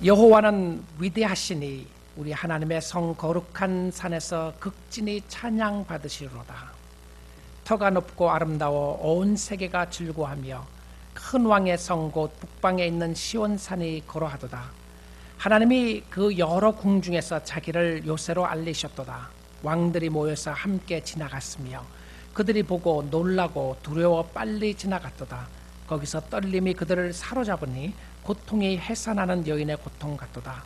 여호와는 위대하시니 우리 하나님의 성 거룩한 산에서 극진히 찬양 받으시로다. 터가 높고 아름다워 온 세계가 즐거워하며 큰 왕의 성 곧 북방에 있는 시온산이 거로하도다. 하나님이 그 여러 궁 중에서 자기를 요새로 알리셨도다. 왕들이 모여서 함께 지나갔으며 그들이 보고 놀라고 두려워 빨리 지나갔도다. 거기서 떨림이 그들을 사로잡으니 고통이 해산하는 여인의 고통 같도다.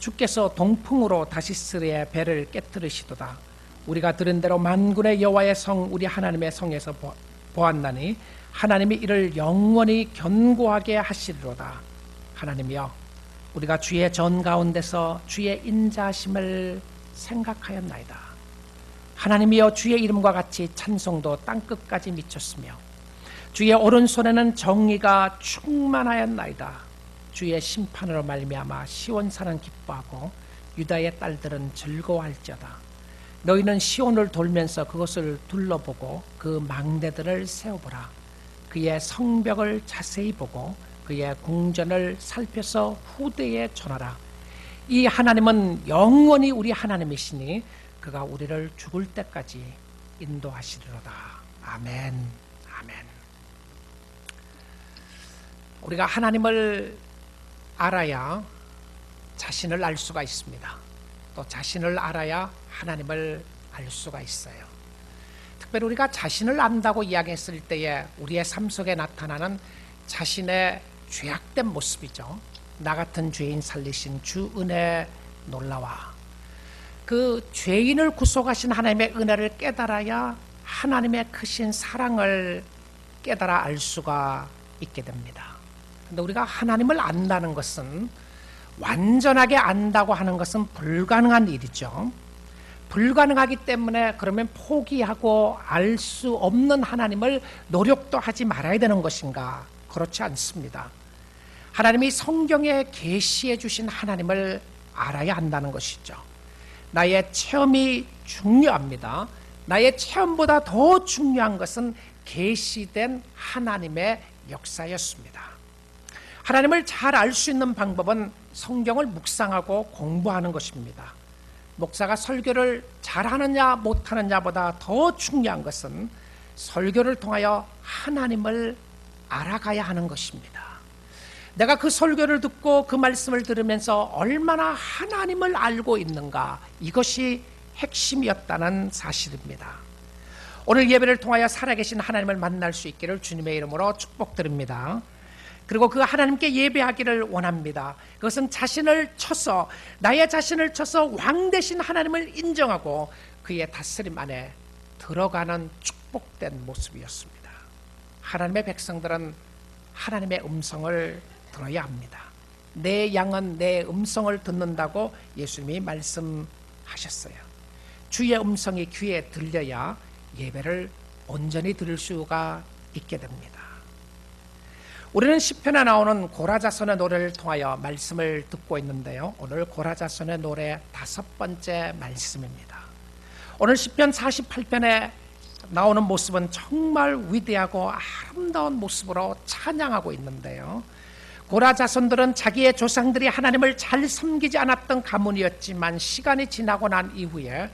주께서 동풍으로 다시스의 배를 깨뜨리시도다. 우리가 들은 대로 만군의 여호와의 성 우리 하나님의 성에서 보았나니 하나님이 이를 영원히 견고하게 하시리로다. 하나님이여, 우리가 주의 전 가운데서 주의 인자하심을 생각하였나이다. 하나님이여, 주의 이름과 같이 찬송도 땅끝까지 미쳤으며 주의 오른손에는 정의가 충만하였나이다. 주의 심판으로 말미암아 시온산은 기뻐하고 유다의 딸들은 즐거워할지어다. 너희는 시온을 돌면서 그것을 둘러보고 그 망대들을 세워보라. 그의 성벽을 자세히 보고 그의 궁전을 살펴서 후대에 전하라. 이 하나님은 영원히 우리 하나님이시니 그가 우리를 죽을 때까지 인도하시리로다. 아멘. 아멘. 우리가 하나님을 알아야 자신을 알 수가 있습니다. 또 자신을 알아야 하나님을 알 수가 있어요. 특별히 우리가 자신을 안다고 이야기했을 때에 우리의 삶 속에 나타나는 자신의 죄악된 모습이죠. 나 같은 죄인 살리신 주 은혜 놀라와. 그 죄인을 구속하신 하나님의 은혜를 깨달아야 하나님의 크신 사랑을 깨달아 알 수가 있게 됩니다. 근데 우리가 하나님을 안다는 것은, 완전하게 안다고 하는 것은 불가능한 일이죠. 불가능하기 때문에 그러면 포기하고 알 수 없는 하나님을 노력도 하지 말아야 되는 것인가? 그렇지 않습니다. 하나님이 성경에 계시해 주신 하나님을 알아야 한다는 것이죠. 나의 체험이 중요합니다. 나의 체험보다 더 중요한 것은 계시된 하나님의 역사였습니다. 하나님을 잘 알 수 있는 방법은 성경을 묵상하고 공부하는 것입니다. 목사가 설교를 잘하느냐 못하느냐보다 더 중요한 것은 설교를 통하여 하나님을 알아가야 하는 것입니다. 내가 그 설교를 듣고 그 말씀을 들으면서 얼마나 하나님을 알고 있는가, 이것이 핵심이었다는 사실입니다. 오늘 예배를 통하여 살아계신 하나님을 만날 수 있기를 주님의 이름으로 축복드립니다. 그리고 그 하나님께 예배하기를 원합니다. 그것은 자신을 쳐서, 나의 자신을 쳐서 왕 되신 하나님을 인정하고 그의 다스림 안에 들어가는 축복된 모습이었습니다. 하나님의 백성들은 하나님의 음성을 들어야 합니다. 내 양은 내 음성을 듣는다고 예수님이 말씀하셨어요. 주의 음성이 귀에 들려야 예배를 온전히 들을 수가 있게 됩니다. 우리는 시편에 나오는 고라자손의 노래를 통하여 말씀을 듣고 있는데요, 오늘 고라자손의 노래 5번째 말씀입니다. 오늘 시편 48편에 나오는 모습은 정말 위대하고 아름다운 모습으로 찬양하고 있는데요, 고라자손들은 자기의 조상들이 하나님을 잘 섬기지 않았던 가문이었지만 시간이 지나고 난 이후에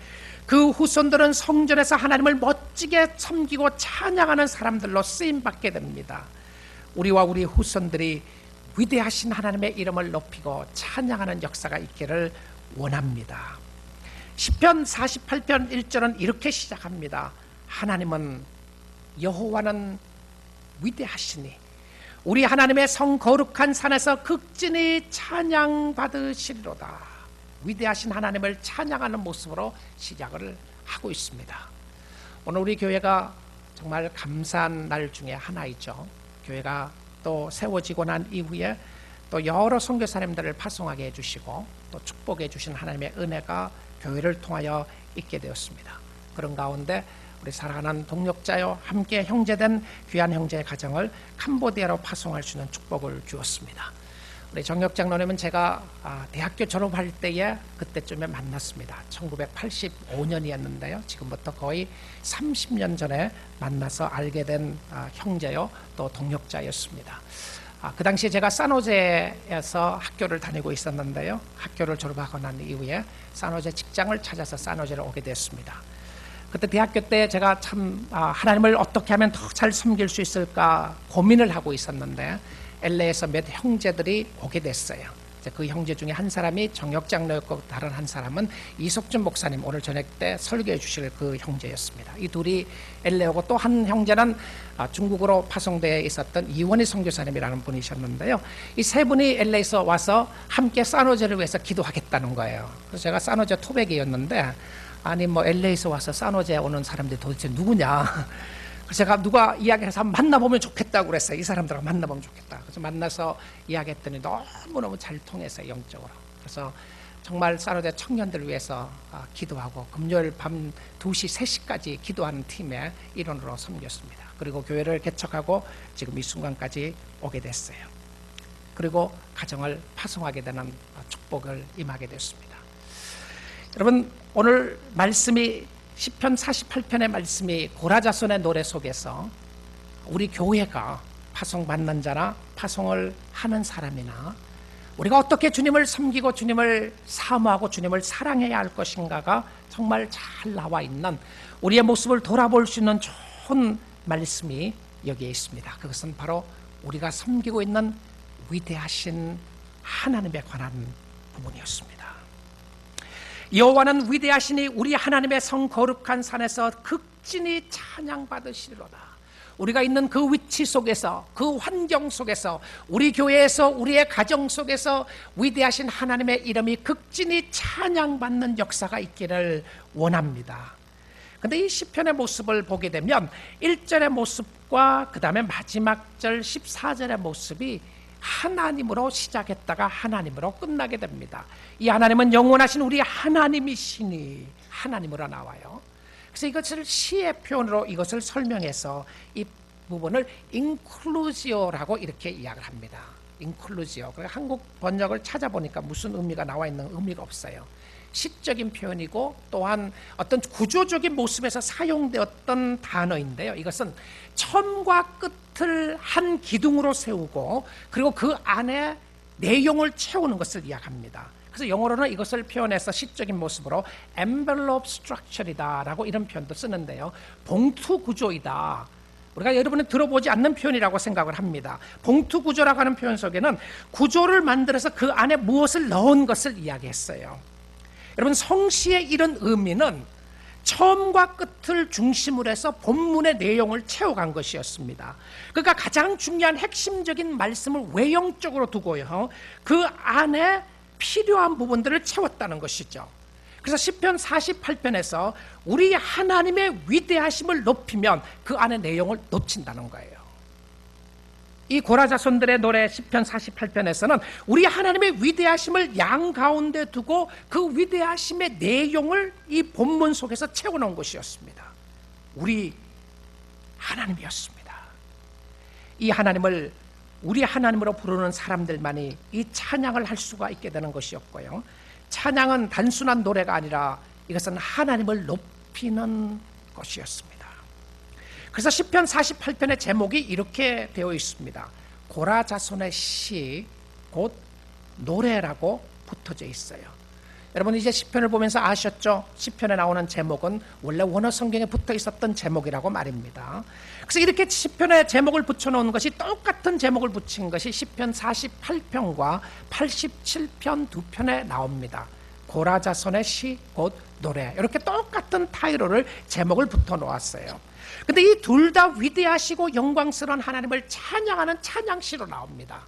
그 후손들은 성전에서 하나님을 멋지게 섬기고 찬양하는 사람들로 쓰임받게 됩니다. 우리와 우리 후손들이 위대하신 하나님의 이름을 높이고 찬양하는 역사가 있기를 원합니다. 시편 48편 1절은 이렇게 시작합니다. 하나님은, 여호와는 위대하시니 우리 하나님의 성 거룩한 산에서 극진히 찬양 받으시리로다. 위대하신 하나님을 찬양하는 모습으로 시작을 하고 있습니다. 오늘 우리 교회가 정말 감사한 날 중에 하나이죠. 교회가 또 세워지고 난 이후에 또 여러 선교사님들을 파송하게 해주시고 또 축복해 주신 하나님의 은혜가 교회를 통하여 있게 되었습니다. 그런 가운데 우리 사랑하는 동역자여 함께 형제된 귀한 형제의 가정을 캄보디아로 파송할 수 있는 축복을 주었습니다. 우리 정혁 장로님은 제가 대학교 졸업할 때에 그때쯤에 만났습니다. 1985년이었는데요. 지금부터 거의 30년 전에 만나서 알게 된 형제요 또 동역자였습니다. 그 당시에 제가 산호제에서 학교를 다니고 있었는데요. 학교를 졸업하고 난 이후에 산호제 직장을 찾아서 산호제를 오게 됐습니다. 그때 대학교 때 제가 참 하나님을 어떻게 하면 더 잘 섬길 수 있을까 고민을 하고 있었는데 LA에서 몇 형제들이 오게 됐어요. 그 형제 중에 한 사람이 정역 장로였고 다른 한 사람은 이석준 목사님 오늘 저녁 때 설교해 주실 그 형제였습니다. 이 둘이 LA 오고 또 한 형제는 중국으로 파송되어 있었던 이원희 선교사님이라는 분이셨는데요. 이 세 분이 LA에서 와서 함께 산호제를 위해서 기도하겠다는 거예요. 그래서 제가 산호제 토백이었는데 아니 뭐 LA에서 와서 산호제 오는 사람들이 도대체 누구냐. 그래서 제가 누가 이야기해서 한번 만나보면 좋겠다고 그랬어요. 이 사람들하고 만나보면 좋겠다. 그래서 만나서 이야기했더니 너무너무 잘 통했어요, 영적으로. 그래서 정말 산호제 청년들을 위해서 기도하고 금요일 밤 2시, 3시까지 기도하는 팀의 일원으로 섬겼습니다. 그리고 교회를 개척하고 지금 이 순간까지 오게 됐어요. 그리고 가정을 파송하게 되는 축복을 임하게 됐습니다. 여러분, 오늘 말씀이 시편 48편의 말씀이 고라자손의 노래 속에서 우리 교회가 파송받는 자나 파송을 하는 사람이나 우리가 어떻게 주님을 섬기고 주님을 사모하고 주님을 사랑해야 할 것인가가 정말 잘 나와 있는 우리의 모습을 돌아볼 수 있는 좋은 말씀이 여기에 있습니다. 그것은 바로 우리가 섬기고 있는 위대하신 하나님에 관한 부분이었습니다. 여호와는 위대하시니 우리 하나님의 성 거룩한 산에서 극진히 찬양받으시리로다. 우리가 있는 그 위치 속에서, 그 환경 속에서, 우리 교회에서, 우리의 가정 속에서 위대하신 하나님의 이름이 극진히 찬양받는 역사가 있기를 원합니다. 그런데 이 시편의 모습을 보게 되면 1절의 모습과 그 다음에 마지막 절 14절의 모습이 하나님으로 시작했다가 하나님으로 끝나게 됩니다. 이 하나님은 영원하신 우리 하나님이시니 하나님으로 나와요. 그래서 이것을 시의 표현으로 이것을 설명해서 이 부분을 인클루지오라고 이렇게 이야기를 합니다. 인클루지오. 한국 번역을 찾아보니까 무슨 의미가 나와 있는 의미가 없어요. 시적인 표현이고 또한 어떤 구조적인 모습에서 사용되었던 단어인데요. 이것은 처음과 끝을 한 기둥으로 세우고 그리고 그 안에 내용을 채우는 것을 이야기합니다. 그래서 영어로는 이것을 표현해서 시적인 모습으로 envelope structure이다 라고 이런 표현도 쓰는데요. 봉투 구조이다. 우리가 여러분이 들어보지 않는 표현이라고 생각을 합니다. 봉투 구조라고 하는 표현 속에는 구조를 만들어서 그 안에 무엇을 넣은 것을 이야기했어요. 여러분, 성시의 이런 의미는 처음과 끝을 중심으로 해서 본문의 내용을 채워간 것이었습니다. 그러니까 가장 중요한 핵심적인 말씀을 외형적으로 두고요, 그 안에 필요한 부분들을 채웠다는 것이죠. 그래서 시편 48편에서 우리 하나님의 위대하심을 높이면 그 안에 내용을 놓친다는 거예요. 이 고라자손들의 노래 시편 48편에서는 우리 하나님의 위대하심을 양가운데 두고 그 위대하심의 내용을 이 본문 속에서 채워놓은 것이었습니다. 우리 하나님이었습니다. 이 하나님을 우리 하나님으로 부르는 사람들만이 이 찬양을 할 수가 있게 되는 것이었고요, 찬양은 단순한 노래가 아니라 이것은 하나님을 높이는 것이었습니다. 그래서 시편 48편의 제목이 이렇게 되어 있습니다. 고라자손의 시, 곧 노래라고 붙어져 있어요. 여러분, 이제 시편을 보면서 아셨죠? 시편에 나오는 제목은 원래 원어 성경에 붙어 있었던 제목이라고 말입니다. 그래서 이렇게 시편에 제목을 붙여놓은 것이 똑같은 제목을 붙인 것이 시편 48편과 87편 두 편에 나옵니다. 고라자손의 시, 곧 노래. 이렇게 똑같은 타이틀을 제목을 붙여 놓았어요. 근데 이 둘 다 위대하시고 영광스러운 하나님을 찬양하는 찬양시로 나옵니다.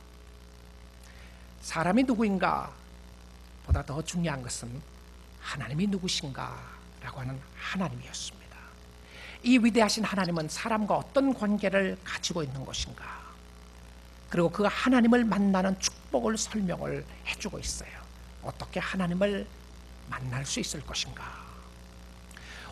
사람이 누구인가 보다 더 중요한 것은 하나님이 누구신가 라고 하는 하나님이었습니다. 이 위대하신 하나님은 사람과 어떤 관계를 가지고 있는 것인가, 그리고 그 하나님을 만나는 축복을 설명을 해주고 있어요. 어떻게 하나님을 만날 수 있을 것인가.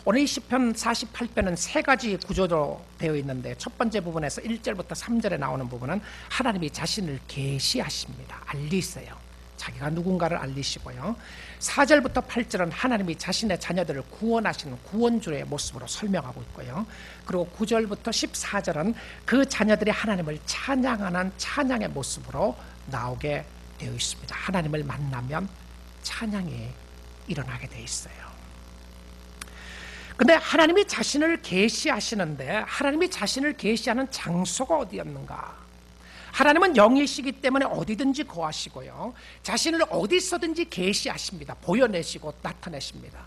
오늘 이 시편 48편은 세 가지 구조로 되어 있는데, 첫 번째 부분에서 1절부터 3절에 나오는 부분은 하나님이 자신을 계시하십니다. 알리세요. 자기가 누군가를 알리시고요. 4절부터 8절은 하나님이 자신의 자녀들을 구원하시는 구원주의 모습으로 설명하고 있고요. 그리고 9절부터 14절은 그 자녀들이 하나님을 찬양하는 찬양의 모습으로 나오게 되어 있습니다. 하나님을 만나면 찬양이 일어나게 되어 있어요. 근데 하나님이 자신을 계시하시는데 하나님이 자신을 계시하는 장소가 어디였는가? 하나님은 영이시기 때문에 어디든지 거하시고요. 자신을 어디서든지 계시하십니다. 보여내시고 나타내십니다.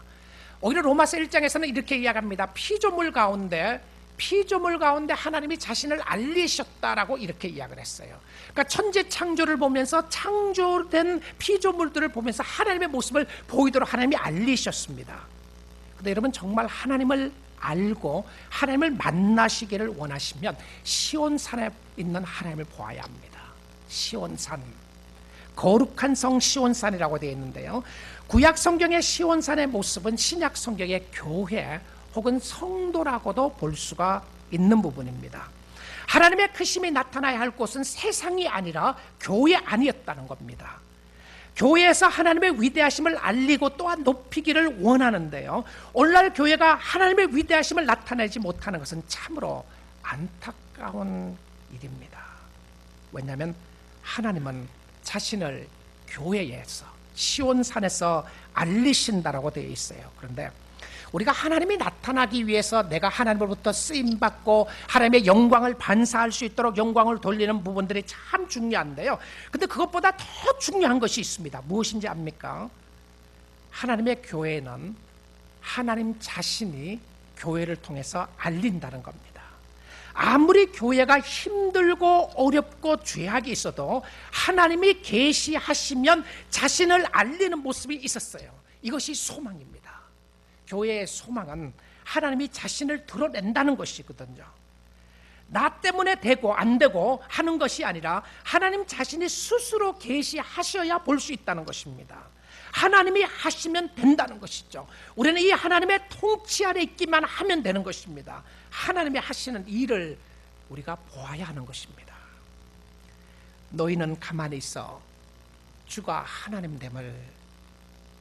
오히려 로마서 1장에서는 이렇게 이야기합니다. 피조물 가운데 하나님이 자신을 알리셨다라고 이렇게 이야기를 했어요. 그러니까 천지 창조를 보면서 창조된 피조물들을 보면서 하나님의 모습을 보이도록 하나님이 알리셨습니다. 근데 여러분 정말 하나님을 알고 하나님을 만나시기를 원하시면 시온산에 있는 하나님을 보아야 합니다. 시온산, 거룩한 성 시온산이라고 되어 있는데요. 구약 성경의 시온산의 모습은 신약 성경의 교회 혹은 성도라고도 볼 수가 있는 부분입니다. 하나님의 크심이 나타나야 할 곳은 세상이 아니라 교회 아니었다는 겁니다. 교회에서 하나님의 위대하심을 알리고 또한 높이기를 원하는데요. 오늘날 교회가 하나님의 위대하심을 나타내지 못하는 것은 참으로 안타까운 일입니다. 왜냐하면 하나님은 자신을 교회에서 시온산에서 알리신다라고 되어 있어요. 그런데 우리가 하나님이 나타나기 위해서 내가 하나님으로부터 쓰임받고 하나님의 영광을 반사할 수 있도록 영광을 돌리는 부분들이 참 중요한데요. 근데 그것보다 더 중요한 것이 있습니다. 무엇인지 압니까? 하나님의 교회는 하나님 자신이 교회를 통해서 알린다는 겁니다. 아무리 교회가 힘들고 어렵고 죄악이 있어도 하나님이 계시하시면 자신을 알리는 모습이 있었어요. 이것이 소망입니다. 교회의 소망은 하나님이 자신을 드러낸다는 것이거든요. 나 때문에 되고 안 되고 하는 것이 아니라 하나님 자신이 스스로 계시하셔야 볼 수 있다는 것입니다. 하나님이 하시면 된다는 것이죠. 우리는 이 하나님의 통치 아래 있기만 하면 되는 것입니다. 하나님이 하시는 일을 우리가 보아야 하는 것입니다. 너희는 가만히 있어 주가 하나님됨을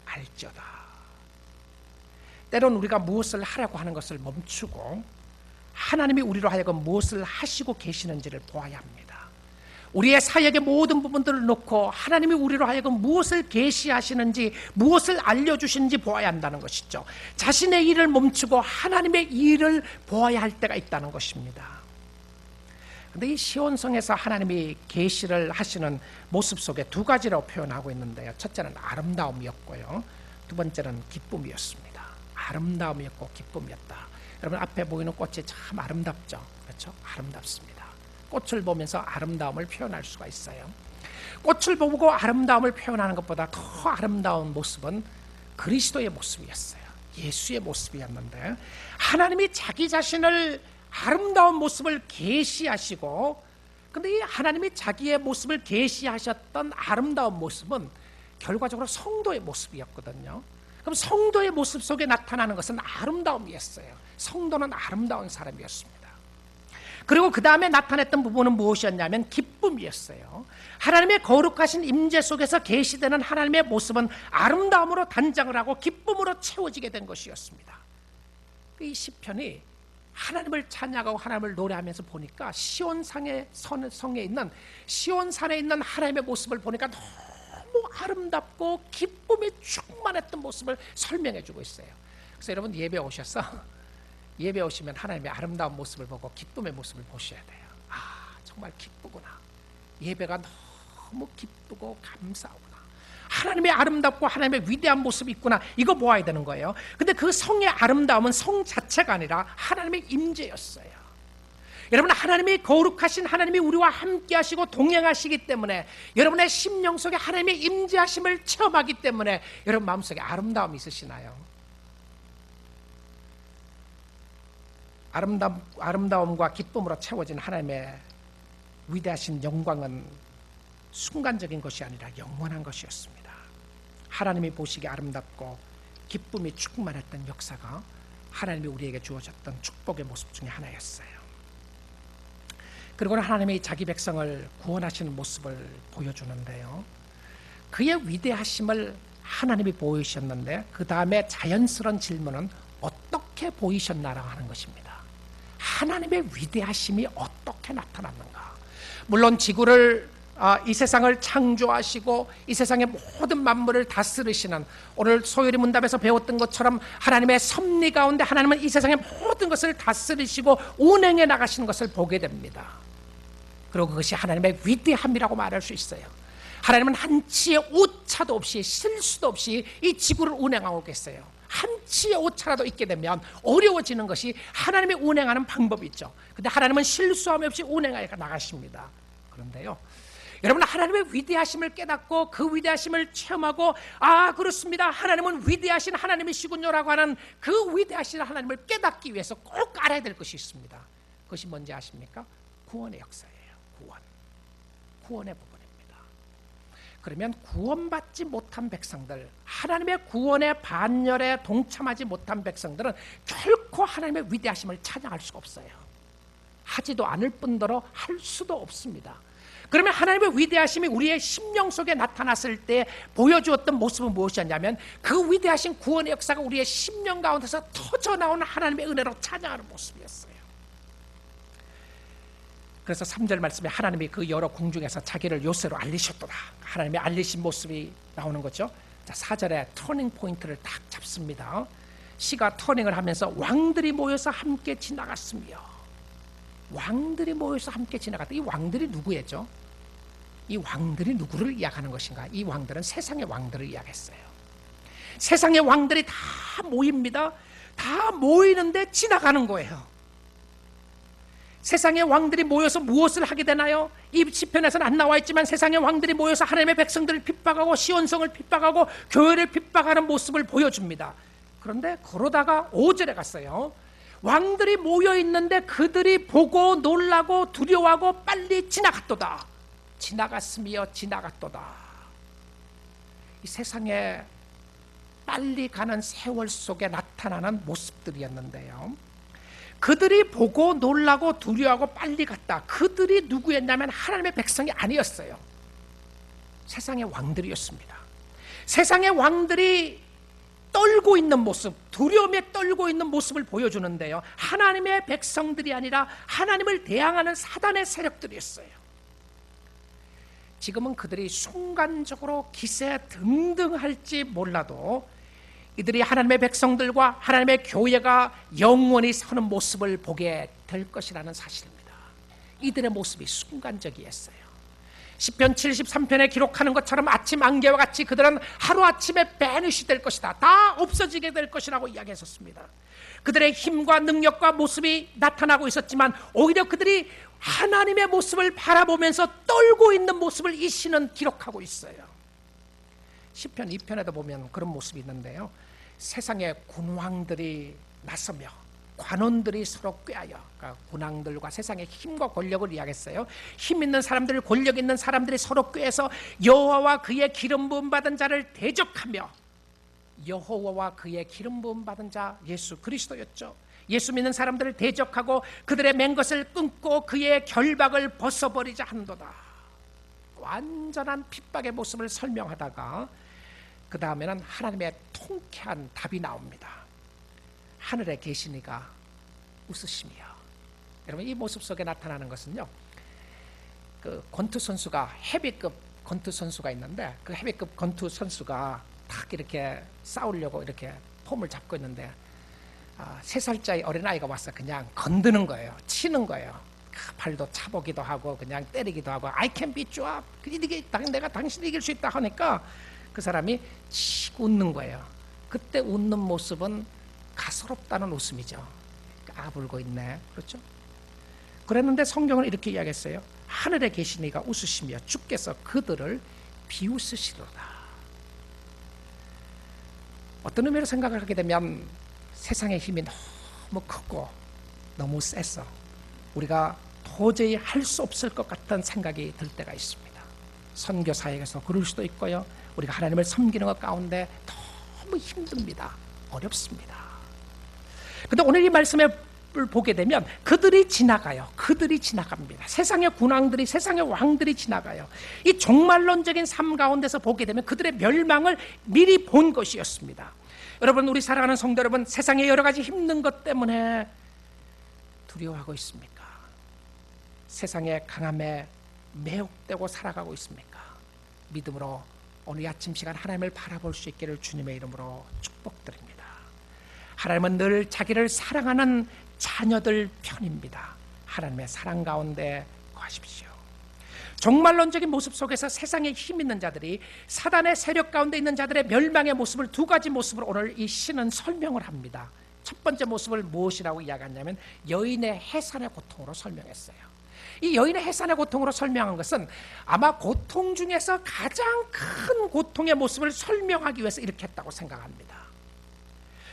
알지어다. 때론 우리가 무엇을 하려고 하는 것을 멈추고 하나님이 우리로 하여금 무엇을 하시고 계시는지를 보아야 합니다. 우리의 사역의 모든 부분들을 놓고 하나님이 우리로 하여금 무엇을 계시하시는지 무엇을 알려주시는지 보아야 한다는 것이죠. 자신의 일을 멈추고 하나님의 일을 보아야 할 때가 있다는 것입니다. 그런데 이 시온성에서 하나님이 계시를 하시는 모습 속에 두 가지로 표현하고 있는데요. 첫째는 아름다움이었고요. 두 번째는 기쁨이었습니다. 아름다움이었고 기쁨이었다. 여러분 앞에 보이는 꽃이 참 아름답죠. 그렇죠? 아름답습니다. 꽃을 보면서 아름다움을 표현할 수가 있어요. 꽃을 보고 아름다움을 표현하는 것보다 더 아름다운 모습은 그리스도의 모습이었어요. 예수의 모습이었는데 하나님이 자기 자신을 아름다운 모습을 계시하시고, 근데 이 하나님이 자기의 모습을 계시하셨던 아름다운 모습은 결과적으로 성도의 모습이었거든요. 그럼 성도의 모습 속에 나타나는 것은 아름다움이었어요. 성도는 아름다운 사람이었습니다. 그리고 그 다음에 나타냈던 부분은 무엇이었냐면 기쁨이었어요. 하나님의 거룩하신 임재 속에서 계시되는 하나님의 모습은 아름다움으로 단장을 하고 기쁨으로 채워지게 된 것이었습니다. 이 시편이 하나님을 찬양하고 하나님을 노래하면서 보니까 시온산에 있는 시온산에 있는 하나님의 모습을 보니까 너무 아름답고 기쁨이 충만했던 모습을 설명해 주고 있어요. 그래서 여러분 예배 오셔서 예배 오시면 하나님의 아름다운 모습을 보고 기쁨의 모습을 보셔야 돼요. 아, 정말 기쁘구나. 예배가 너무 기쁘고 감사하구나. 하나님의 아름답고 하나님의 위대한 모습이 있구나. 이거 보아야 되는 거예요. 근데 그 성의 아름다움은 성 자체가 아니라 하나님의 임재였어요. 여러분, 하나님이 거룩하신 하나님이 우리와 함께 하시고 동행하시기 때문에 여러분의 심령 속에 하나님의 임재하심을 체험하기 때문에 여러분 마음속에 아름다움이 있으시나요? 아름다움과 기쁨으로 채워진 하나님의 위대하신 영광은 순간적인 것이 아니라 영원한 것이었습니다. 하나님이 보시기에 아름답고 기쁨이 충만했던 역사가 하나님이 우리에게 주어졌던 축복의 모습 중에 하나였어요. 그리고 하나님이 자기 백성을 구원하시는 모습을 보여주는데요. 그의 위대하심을 하나님이 보이셨는데 그 다음에 자연스러운 질문은 어떻게 보이셨나라고 하는 것입니다. 하나님의 위대하심이 어떻게 나타났는가? 물론 지구를 이 세상을 창조하시고 이 세상의 모든 만물을 다스리시는, 오늘 소율이 문답에서 배웠던 것처럼 하나님의 섭리 가운데 하나님은 이 세상의 모든 것을 다스리시고 운행해 나가시는 것을 보게 됩니다. 그리고 그것이 하나님의 위대함이라고 말할 수 있어요. 하나님은 한치의 오차도 없이 실수도 없이 이 지구를 운행하고 계세요. 한치의 오차라도 있게 되면 어려워지는 것이 하나님이 운행하는 방법이 있죠. 근데 하나님은 실수함 없이 운행하여 나가십니다. 그런데요, 여러분, 하나님의 위대하심을 깨닫고 그 위대하심을 체험하고, 아, 그렇습니다, 하나님은 위대하신 하나님이시군요라고 하는 그 위대하신 하나님을 깨닫기 위해서 꼭 알아야 될 것이 있습니다. 그것이 뭔지 아십니까? 구원의 역사예요. 구원의 부분입니다. 그러면 구원받지 못한 백성들, 하나님의 구원의 반열에 동참하지 못한 백성들은 결코 하나님의 위대하심을 찬양할 수가 없어요. 하지도 않을 뿐더러 할 수도 없습니다. 그러면 하나님의 위대하심이 우리의 심령 속에 나타났을 때 보여주었던 모습은 무엇이었냐면, 그 위대하신 구원의 역사가 우리의 심령 가운데서 터져나오는 하나님의 은혜로 찬양하는 모습이었어요. 그래서 3절 말씀에 하나님이 그 여러 궁중에서 자기를 요새로 알리셨도다, 하나님의 알리신 모습이 나오는 거죠. 자, 4절에 터닝 포인트를 딱 잡습니다. 시가 터닝을 하면서 왕들이 모여서 함께 지나갔으며, 왕들이 모여서 함께 지나갔다. 이 왕들이 누구였죠? 이 왕들이 누구를 이야기하는 것인가? 이 왕들은 세상의 왕들을 이야기했어요. 세상의 왕들이 다 모입니다. 다 모이는데 지나가는 거예요. 세상의 왕들이 모여서 무엇을 하게 되나요? 이 시편에서는 안 나와 있지만 세상의 왕들이 모여서 하나님의 백성들을 핍박하고 시온성을 핍박하고 교회를 핍박하는 모습을 보여줍니다. 그런데 그러다가 5절에 갔어요. 왕들이 모여 있는데 그들이 보고 놀라고 두려워하고 빨리 지나갔도다. 지나갔으며 지나갔도다. 이 세상에 빨리 가는 세월 속에 나타나는 모습들이었는데요, 그들이 보고 놀라고 두려워하고 빨리 갔다. 그들이 누구였냐면 하나님의 백성이 아니었어요. 세상의 왕들이었습니다. 세상의 왕들이 떨고 있는 모습, 두려움에 떨고 있는 모습을 보여주는데요, 하나님의 백성들이 아니라 하나님을 대항하는 사단의 세력들이었어요. 지금은 그들이 순간적으로 기세 등등할지 몰라도 이들이 하나님의 백성들과 하나님의 교회가 영원히 서는 모습을 보게 될 것이라는 사실입니다. 이들의 모습이 순간적이었어요. 시편 73편에 기록하는 것처럼 아침 안개와 같이 그들은 하루아침에 베니시 될 것이다, 다 없어지게 될 것이라고 이야기했었습니다. 그들의 힘과 능력과 모습이 나타나고 있었지만 오히려 그들이 하나님의 모습을 바라보면서 떨고 있는 모습을 이 시는 기록하고 있어요. 시편 2편에도 보면 그런 모습이 있는데요, 세상의 군왕들이 나서며 관원들이 서로 꾀하여, 그러니까 군왕들과 세상의 힘과 권력을 이야기했어요. 힘 있는 사람들, 권력 있는 사람들이 서로 꾀해서 여호와와 그의 기름 부음 받은 자를 대적하며, 여호와와 그의 기름 부음 받은 자 예수 그리스도였죠. 예수 믿는 사람들을 대적하고 그들의 맹것을 끊고 그의 결박을 벗어버리자 한도다. 완전한 핍박의 모습을 설명하다가 그 다음에는 하나님의 통쾌한 답이 나옵니다. 하늘에 계시니가 웃으시며. 여러분, 이 모습 속에 나타나는 것은요, 그 권투 선수가, 헤비급 권투 선수가 있는데 그 헤비급 권투 선수가 딱 이렇게 싸우려고 이렇게 폼을 잡고 있는데 3살짜리 어린아이가 와서 그냥 건드는 거예요. 치는 거예요. 발도 차보기도 하고 그냥 때리기도 하고, I can beat you up, 내가 당신을 이길 수 있다 하니까 그 사람이 치고 웃는 거예요. 그때 웃는 모습은 가소롭다는 웃음이죠. 까불고 있네, 그렇죠? 그랬는데 성경은 이렇게 이야기했어요. 하늘에 계신 이가 웃으시며 주께서 그들을 비웃으시로다. 어떤 의미로 생각을 하게 되면 세상의 힘이 너무 크고 너무 세서 우리가 도저히 할 수 없을 것 같은 생각이 들 때가 있습니다. 선교사역에서 그럴 수도 있고요, 우리가 하나님을 섬기는 것 가운데 너무 힘듭니다. 어렵습니다. 그런데 오늘 이 말씀에 모습을 보게 되면 그들이 지나가요. 그들이 지나갑니다. 세상의 군왕들이, 세상의 왕들이 지나가요. 이 종말론적인 삶 가운데서 보게 되면 그들의 멸망을 미리 본 것이었습니다. 여러분, 우리 사랑하는 성도 여러분, 세상의 여러 가지 힘든 것 때문에 두려워하고 있습니까? 세상의 강함에 매혹되고 살아가고 있습니까? 믿음으로 오늘 아침 시간 하나님을 바라볼 수 있기를 주님의 이름으로 축복드립니다. 하나님은 늘 자기를 사랑하는 자녀들 편입니다. 하나님의 사랑 가운데 거하십시오. 종말론적인 모습 속에서 세상에 힘 있는 자들이 사단의 세력 가운데 있는 자들의 멸망의 모습을 두 가지 모습으로 오늘 이 시는 설명을 합니다. 첫 번째 모습을 무엇이라고 이야기하냐면 여인의 해산의 고통으로 설명했어요. 이 여인의 해산의 고통으로 설명한 것은 아마 고통 중에서 가장 큰 고통의 모습을 설명하기 위해서 이렇게 했다고 생각합니다.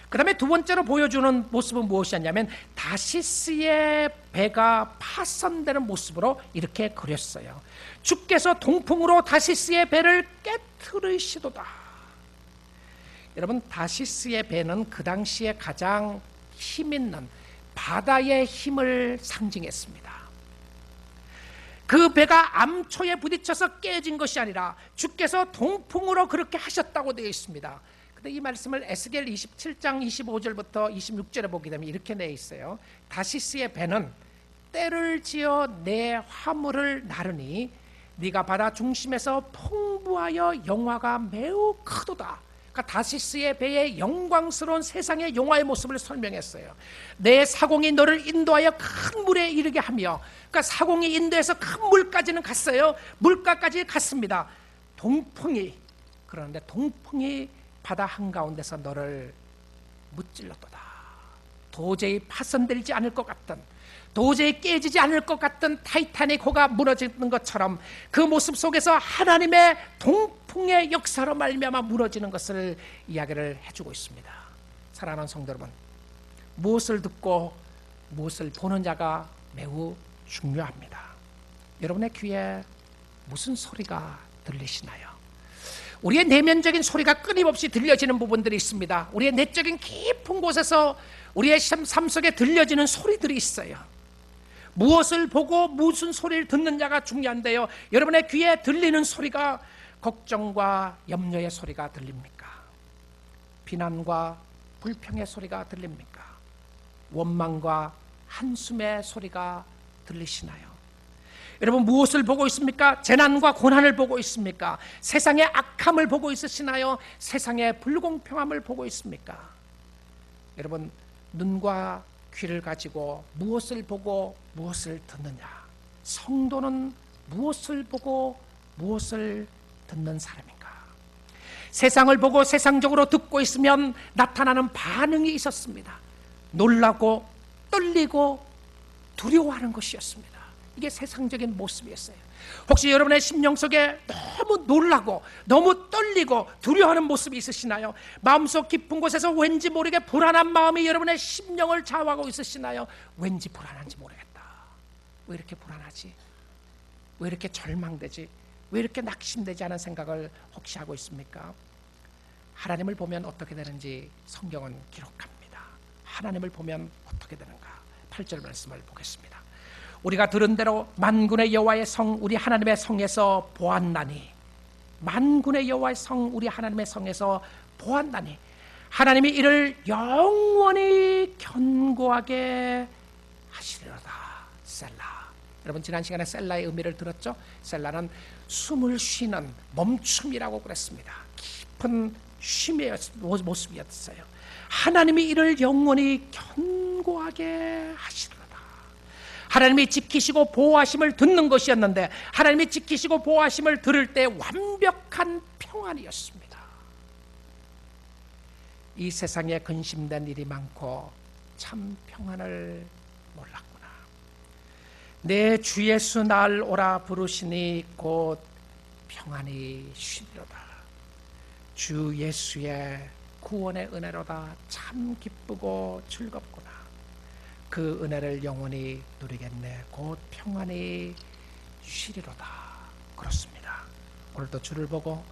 그 다음에 두 번째로 보여주는 모습은 무엇이었냐면 다시스의 배가 파손되는 모습으로 이렇게 그렸어요. 주께서 동풍으로 다시스의 배를 깨트리시도다. 여러분, 다시스의 배는 그 당시에 가장 힘 있는 바다의 힘을 상징했습니다. 그 배가 암초에 부딪혀서 깨진 것이 아니라 주께서 동풍으로 그렇게 하셨다고 되어 있습니다. 근데 이 말씀을 에스겔 27장 25절부터 26절에 보게 되면 이렇게 되어 있어요. 다시스의 배는 때를 지어 내 화물을 나르니 네가 바다 중심에서 풍부하여 영화가 매우 크도다. 그러니까 다시스의 배의 영광스러운 세상의 영화의 모습을 설명했어요. 내 사공이 너를 인도하여 큰 물에 이르게 하며, 그러니까 사공이 인도해서 큰 물까지는 갔어요. 물가까지 갔습니다. 그런데 동풍이 바다 한가운데서 너를 무찔렀도다. 도저히 파손되지 않을 것 같던, 도저히 깨지지 않을 것 같던 타이타닉 호가 무너지는 것처럼 그 모습 속에서 하나님의 동풍의 역사로 말미암아 무너지는 것을 이야기를 해주고 있습니다. 사랑하는 성도 여러분, 무엇을 듣고 무엇을 보는 자가 매우 중요합니다. 여러분의 귀에 무슨 소리가 들리시나요? 우리의 내면적인 소리가 끊임없이 들려지는 부분들이 있습니다. 우리의 내적인 깊은 곳에서 우리의 삶 속에 들려지는 소리들이 있어요. 무엇을 보고 무슨 소리를 듣느냐가 중요한데요, 여러분의 귀에 들리는 소리가 걱정과 염려의 소리가 들립니까? 비난과 불평의 소리가 들립니까? 원망과 한숨의 소리가 들리시나요? 여러분, 무엇을 보고 있습니까? 재난과 고난을 보고 있습니까? 세상의 악함을 보고 있으시나요? 세상의 불공평함을 보고 있습니까? 여러분, 눈과 귀를 가지고 무엇을 보고 무엇을 듣느냐? 성도는 무엇을 보고 무엇을 듣는 사람인가? 세상을 보고 세상적으로 듣고 있으면 나타나는 반응이 있었습니다. 놀라고 떨리고 두려워하는 것이었습니다. 이게 세상적인 모습이었어요. 혹시 여러분의 심령 속에 너무 놀라고 너무 떨리고 두려워하는 모습이 있으시나요? 마음속 깊은 곳에서 왠지 모르게 불안한 마음이 여러분의 심령을 좌우하고 있으시나요? 왠지 불안한지 모르겠다. 왜 이렇게 불안하지? 왜 이렇게 절망되지? 왜 이렇게 낙심되지 않은 생각을 혹시 하고 있습니까? 하나님을 보면 어떻게 되는지 성경은 기록합니다. 하나님을 보면 어떻게 되는가? 8절 말씀을 보겠습니다. 우리가 들은 대로 만군의 여호와의 성 우리 하나님의 성에서 보았나니, 만군의 여호와의 성 우리 하나님의 성에서 보았나니 하나님이 이를 영원히 견고하게 하시리로다. 셀라. 여러분, 지난 시간에 셀라의 의미를 들었죠? 셀라는 숨을 쉬는 멈춤이라고 그랬습니다. 깊은 쉼의 모습이었어요. 하나님이 이를 영원히 견고하게 하시리로다. 하나님이 지키시고 보호하심을 듣는 것이었는데 하나님이 지키시고 보호하심을 들을 때 완벽한 평안이었습니다. 이 세상에 근심된 일이 많고 참 평안을 몰랐구나. 내 주 예수 날 오라 부르시니 곧 평안히 쉬리로다. 주 예수의 구원의 은혜로다. 참 기쁘고 즐겁구나. 그 은혜를 영원히 누리겠네. 곧 평안히 쉬리로다. 그렇습니다. 오늘도 주를 보고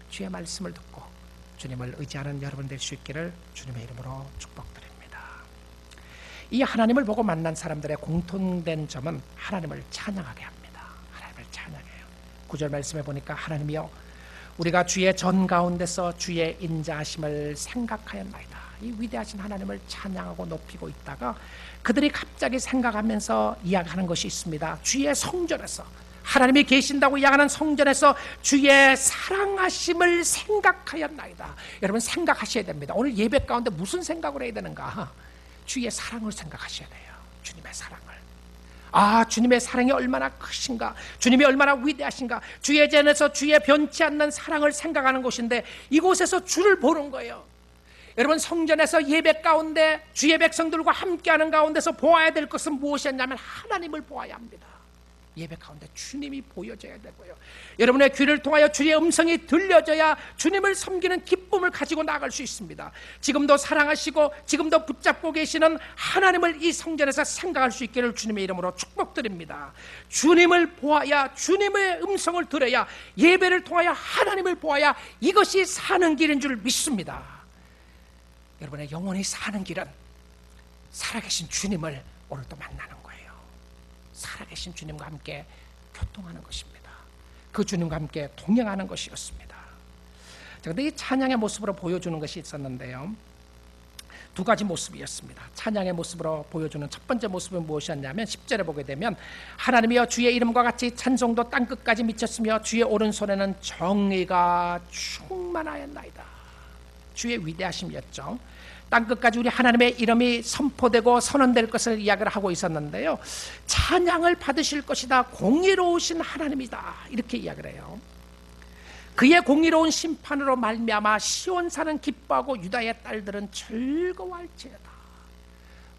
주의 말씀을 듣고 주님을 의지하는 여러분 될 수 있기를 주님의 이름으로 축복드립니다. 이 하나님을 보고 만난 사람들의 공통된 점은 하나님을 찬양하게 합니다. 하나님을 찬양해요. 9절 말씀에 보니까 하나님이여 우리가 주의 전 가운데서 주의 인자하심을 생각하였나이다. 이 위대하신 하나님을 찬양하고 높이고 있다가 그들이 갑자기 생각하면서 이야기하는 것이 있습니다. 주의 성전에서 하나님이 계신다고 이야기하는 성전에서 주의 사랑하심을 생각하였나이다. 여러분 생각하셔야 됩니다. 오늘 예배 가운데 무슨 생각을 해야 되는가? 주의 사랑을 생각하셔야 돼요. 주님의 사랑을. 주님의 사랑이 얼마나 크신가, 주님이 얼마나 위대하신가, 주의 전에서 주의 변치 않는 사랑을 생각하는 곳인데 이곳에서 주를 보는 거예요. 여러분 성전에서 예배 가운데 주의 백성들과 함께하는 가운데서 보아야 될 것은 무엇이었냐면 하나님을 보아야 합니다. 예배 가운데 주님이 보여져야 되고요. 여러분의 귀를 통하여 주의 음성이 들려져야 주님을 섬기는 기쁨을 가지고 나아갈 수 있습니다. 지금도 사랑하시고 지금도 붙잡고 계시는 하나님을 이 성전에서 생각할 수 있기를 주님의 이름으로 축복드립니다. 주님을 보아야, 주님의 음성을 들어야, 예배를 통하여 하나님을 보아야 이것이 사는 길인 줄 믿습니다. 여러분의 영혼이 사는 길은 살아계신 주님을 오늘도 만나는 거예요. 살아계신 주님과 함께 교통하는 것입니다. 그 주님과 함께 동행하는 것이었습니다. 그런데 이 찬양의 모습으로 보여주는 것이 있었는데요, 두 가지 모습이었습니다. 찬양의 모습으로 보여주는 첫 번째 모습은 무엇이었냐면 10절에 보게 되면 하나님이여 주의 이름과 같이 찬송도 땅끝까지 미쳤으며 주의 오른손에는 정의가 충만하였나이다. 주의 위대하심이었죠. 땅끝까지 우리 하나님의 이름이 선포되고 선언될 것을 이야기를 하고 있었는데요, 찬양을 받으실 것이다. 공의로우신 하나님이다. 이렇게 이야기를 해요. 그의 공의로운 심판으로 말미암아 시온 사는 기뻐하고 유다의 딸들은 즐거워할지어다.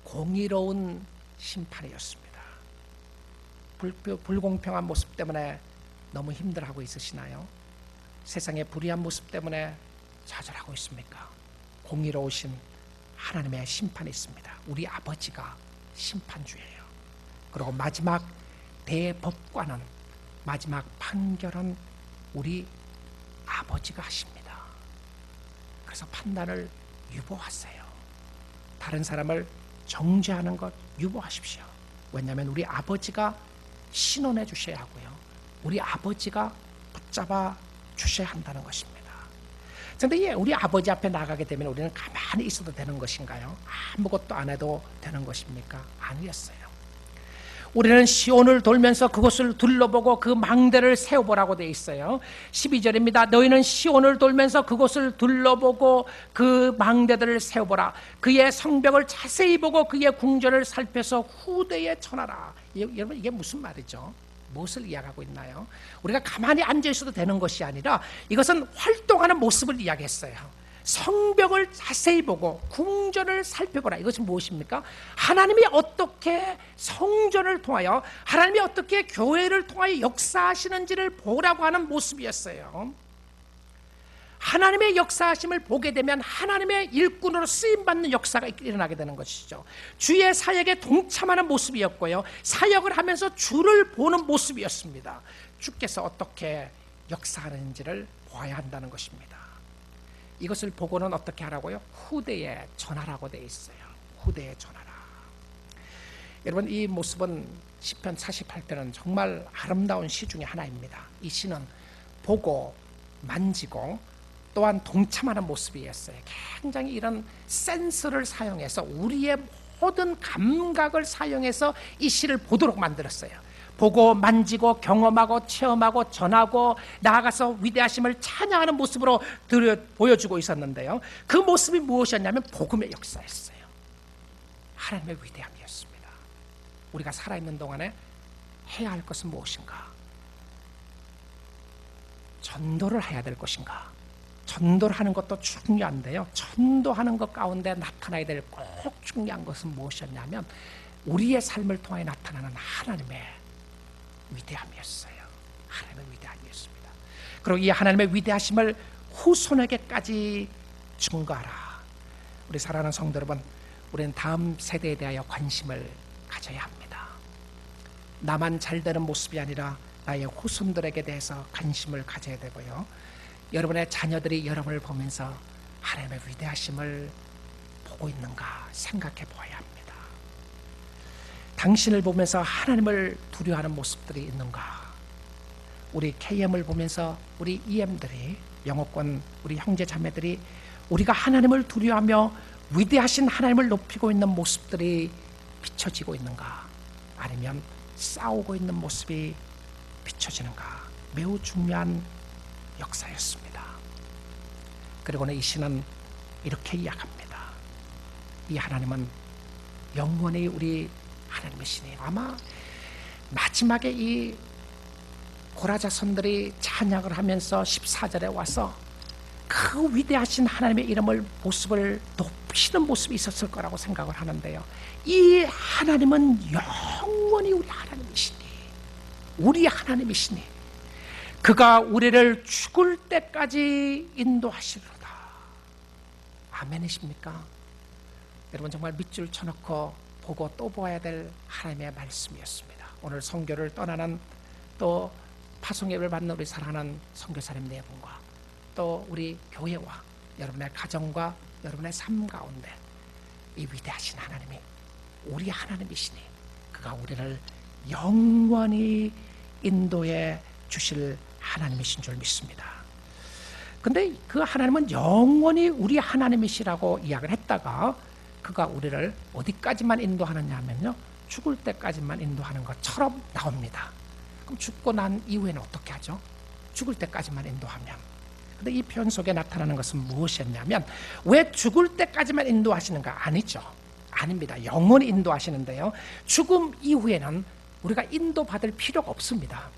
공의로운 심판이었습니다. 불공평한 모습 때문에 너무 힘들어하고 있으시나요? 세상의 불의한 모습 때문에 좌절하고 있습니까? 공의로우신 하나님의 심판이 있습니다. 우리 아버지가 심판주예요. 그리고 마지막 대법관은, 마지막 판결은 우리 아버지가 하십니다. 그래서 판단을 유보하세요. 다른 사람을 정죄하는 것 유보하십시오. 왜냐하면 우리 아버지가 신원해 주셔야 하고요, 우리 아버지가 붙잡아 주셔야 한다는 것입니다. 그런데 우리 아버지 앞에 나가게 되면 우리는 가만히 있어도 되는 것인가요? 아무것도 안 해도 되는 것입니까? 아니었어요. 우리는 시온을 돌면서 그곳을 둘러보고 그 망대를 세워보라고 되어 있어요. 12절입니다. 너희는 시온을 돌면서 그곳을 둘러보고 그 망대들을 세워보라. 그의 성벽을 자세히 보고 그의 궁전을 살펴서 후대에 전하라. 여러분 이게 무슨 말이죠? 무엇을 이야기하고 있나요? 우리가 가만히 앉아 있어도 되는 것이 아니라 이것은 활동하는 모습을 이야기했어요. 성벽을 자세히 보고 궁전을 살펴보라. 이것이 무엇입니까? 하나님이 어떻게 성전을 통하여, 하나님이 어떻게 교회를 통하여 역사하시는지를 보라고 하는 모습이었어요. 하나님의 역사하심을 보게 되면 하나님의 일꾼으로 쓰임받는 역사가 일어나게 되는 것이죠. 주의 사역에 동참하는 모습이었고요, 사역을 하면서 주를 보는 모습이었습니다. 주께서 어떻게 역사하는지를 보아야 한다는 것입니다. 이것을 보고는 어떻게 하라고요? 후대에 전하라고 되어 있어요. 후대에 전하라. 여러분 이 모습은 시편 48편은 정말 아름다운 시 중에 하나입니다. 이 시는 보고 만지고 또한 동참하는 모습이었어요. 굉장히 이런 센스를 사용해서 우리의 모든 감각을 사용해서 이 시를 보도록 만들었어요. 보고 만지고 경험하고 체험하고 전하고 나아가서 위대하심을 찬양하는 모습으로 보여주고 있었는데요, 그 모습이 무엇이었냐면 복음의 역사였어요. 하나님의 위대함이었습니다. 우리가 살아있는 동안에 해야 할 것은 무엇인가? 전도를 해야 될 것인가? 전도를 하는 것도 중요한데요, 전도하는 것 가운데 나타나야 될 꼭 중요한 것은 무엇이었냐면 우리의 삶을 통해 나타나는 하나님의 위대함이었어요. 하나님의 위대함이었습니다. 그리고 이 하나님의 위대하심을 후손에게까지 증거하라. 우리 사랑하는 성도 여러분, 우리는 다음 세대에 대하여 관심을 가져야 합니다. 나만 잘 되는 모습이 아니라 나의 후손들에게 대해서 관심을 가져야 되고요, 여러분의 자녀들이 여러분을 보면서 하나님의 위대하심을 보고 있는가 생각해 보아야 합니다. 당신을 보면서 하나님을 두려워하는 모습들이 있는가? 우리 KM을 보면서 우리 EM들이, 영어권 우리 형제 자매들이 우리가 하나님을 두려워하며 위대하신 하나님을 높이고 있는 모습들이 비춰지고 있는가? 아니면 싸우고 있는 모습이 비춰지는가? 매우 중요한 역사였습니다. 그리고는 이 시는 이렇게 이야기합니다. 이 하나님은 영원히 우리 하나님이시니, 아마 마지막에 이 고라자손들이 찬양을 하면서 14절에 와서 그 위대하신 하나님의 이름을, 모습을 높이는 모습이 있었을 거라고 생각을 하는데요, 이 하나님은 영원히 우리 하나님이시니, 우리 하나님이시니 그가 우리를 죽을 때까지 인도하시리로다. 아멘이십니까? 여러분, 정말 밑줄 쳐놓고 보고 또 보아야 될 하나님의 말씀이었습니다. 오늘 선교를 떠나는, 또 파송예배를 받는 우리 사랑하는 선교사님 네 분과 또 우리 교회와 여러분의 가정과 여러분의 삶 가운데 이 위대하신 하나님이 우리 하나님이시니 그가 우리를 영원히 인도해 주실 하나님이신 줄 믿습니다. 근데 그 하나님은 영원히 우리 하나님이시라고 이야기를 했다가 그가 우리를 어디까지만 인도하느냐 하면요, 죽을 때까지만 인도하는 것처럼 나옵니다. 그럼 죽고 난 이후에는 어떻게 하죠? 죽을 때까지만 인도하면. 근데 이 표현 속에 나타나는 것은 무엇이었냐면, 왜 죽을 때까지만 인도하시는가? 아니죠. 아닙니다. 영원히 인도하시는데요, 죽음 이후에는 우리가 인도받을 필요가 없습니다.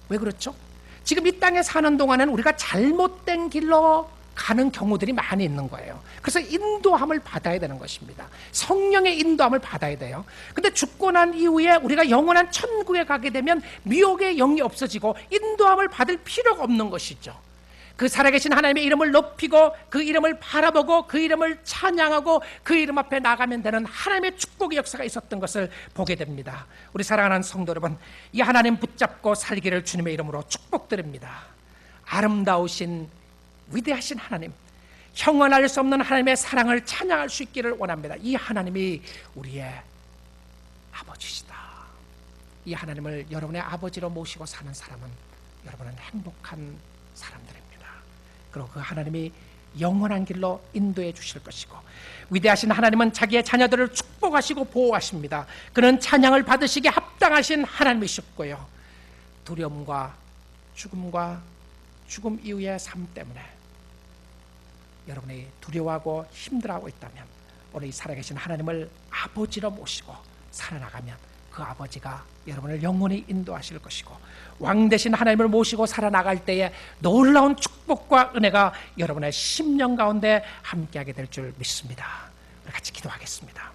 왜 그렇죠? 지금 이 땅에 사는 동안은 우리가 잘못된 길로 가는 경우들이 많이 있는 거예요. 그래서 인도함을 받아야 되는 것입니다. 성령의 인도함을 받아야 돼요. 근데 죽고 난 이후에 우리가 영원한 천국에 가게 되면 미혹의 영이 없어지고 인도함을 받을 필요가 없는 것이죠. 그 살아계신 하나님의 이름을 높이고 그 이름을 바라보고 그 이름을 찬양하고 그 이름 앞에 나가면 되는 하나님의 축복의 역사가 있었던 것을 보게 됩니다. 우리 사랑하는 성도 여러분, 이 하나님 붙잡고 살기를 주님의 이름으로 축복드립니다. 아름다우신 위대하신 하나님, 형언할 수 없는 하나님의 사랑을 찬양할 수 있기를 원합니다. 이 하나님이 우리의 아버지시다. 이 하나님을 여러분의 아버지로 모시고 사는 사람은 여러분은 행복한 사람들입니다. 그리고 그 하나님이 영원한 길로 인도해 주실 것이고, 위대하신 하나님은 자기의 자녀들을 축복하시고 보호하십니다. 그는 찬양을 받으시기에 합당하신 하나님이셨고요, 두려움과 죽음과 죽음 이후의 삶 때문에 여러분이 두려워하고 힘들어하고 있다면 오늘 이 살아계신 하나님을 아버지로 모시고 살아나가면 그 아버지가 여러분을 영원히 인도하실 것이고, 왕 되신 하나님을 모시고 살아나갈 때에 놀라운 축복과 은혜가 여러분의 심령 가운데 함께하게 될 줄 믿습니다. 우리 같이 기도하겠습니다.